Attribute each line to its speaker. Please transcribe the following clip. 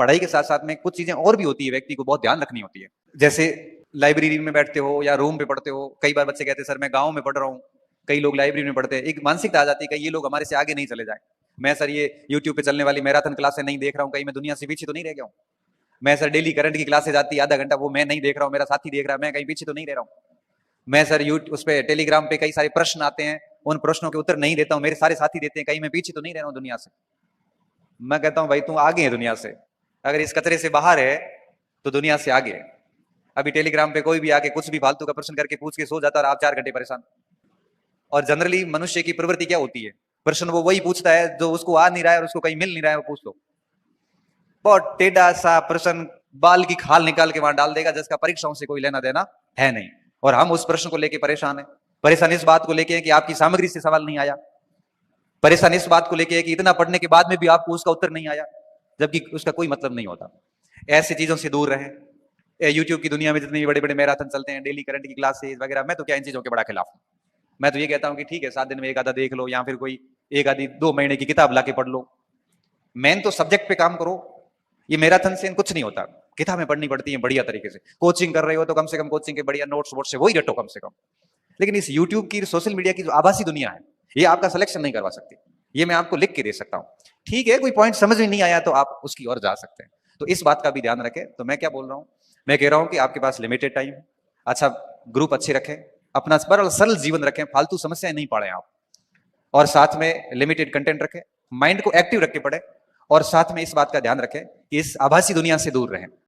Speaker 1: पढ़ाई के साथ साथ में कुछ चीजें और भी होती है, व्यक्ति को बहुत ध्यान रखनी होती है। जैसे लाइब्रेरी में बैठते हो या रूम पे पढ़ते हो, कई बार बच्चे कहते हैं सर मैं गांव में पढ़ रहा हूँ, कई लोग लाइब्रेरी में पढ़ते हैं, एक मानसिकता आ जाती है कि ये लोग हमारे से आगे नहीं चले जाए। मैं सर ये यूट्यूब पे चलने वाली मैराथन क्लासें नहीं देख रहा हूँ, कहीं मैं दुनिया से पीछे तो नहीं रह गया हूँ। मैं सर डेली करंट की क्लासेज आती है आधा घंटा, वो मैं नहीं देख रहा हूँ, मेरा साथी देख रहा है, मैं कहीं पीछे तो नहीं रह रहा हूँ। मैं सर यूट्यूब उस पे टेलीग्राम पे कई सारे प्रश्न आते हैं, उन प्रश्नों के उत्तर नहीं देता हूँ, मेरे सारे साथी देते हैं, कहीं मैं पीछे तो नहीं रह रहा हूँ दुनिया से। मैं कहता हूँ भाई तू आगे है दुनिया से, अगर इस कचरे से बाहर है तो दुनिया से आगे है। अभी टेलीग्राम पे कोई भी आके कुछ भी फालतू का प्रश्न करके पूछ के सो जाता है और आप 4 घंटे परेशान। और जनरली मनुष्य की प्रवृत्ति क्या होती है, प्रश्न वो वही पूछता है जो उसको आ नहीं रहा है और उसको कहीं मिल नहीं रहा है, वो पूछ लो। बहुत टेढ़ा सा प्रश्न, बाल की खाल निकाल के वहां डाल देगा, जिसका परीक्षाओं से कोई लेना देना है नहीं। और हम उस प्रश्न को लेके परेशान है। परेशान इस बात को लेके है कि आपकी सामग्री से सवाल नहीं आया, परेशान इस बात को लेके है कि इतना पढ़ने के बाद में भी आपको उसका उत्तर नहीं आया, जबकि उसका कोई मतलब नहीं होता। ऐसी चीजों से दूर रहें। यूट्यूब की दुनिया में जितने भी बड़े बड़े मैराथन चलते हैं, डेली करंट की क्लासेस वगैरह, मैं तो क्या इन चीजों के बड़ा खिलाफ हूँ। मैं तो ये कहता हूँ कि ठीक है 7 दिन में एक आधा देख लो, या फिर कोई एक आधी 2 महीने की किताब लाके पढ़ लो, मेन तो सब्जेक्ट पे काम करो। ये मैराथन से कुछ नहीं होता, किताबें पढ़नी पड़ती हैं बढ़िया तरीके से। कोचिंग कर रहे हो तो कम से कम कोचिंग के बढ़िया नोट्स वोट्स से वही रटो कम से कम। लेकिन इस यूट्यूब की, सोशल मीडिया की जो आभासी दुनिया है, ये आपका सिलेक्शन नहीं करवा सकती। ये मैं आपको लिख के दे सकता हूँ, ठीक है कोई पॉइंट समझ में नहीं आया तो आप उसकी ओर जा सकते हैं। तो इस बात का भी ध्यान रखें। तो मैं क्या बोल रहा हूँ, मैं कह रहा हूँ कि आपके पास लिमिटेड टाइम, अच्छा ग्रुप अच्छे रखें, अपना सरल जीवन रखें, फालतू समस्याएं नहीं पढ़ें आप, और साथ में लिमिटेड कंटेंट रखें, माइंड को एक्टिव रख के पढ़ें, और साथ में इस बात का ध्यान रखें कि इस आभासी दुनिया से दूर रहें।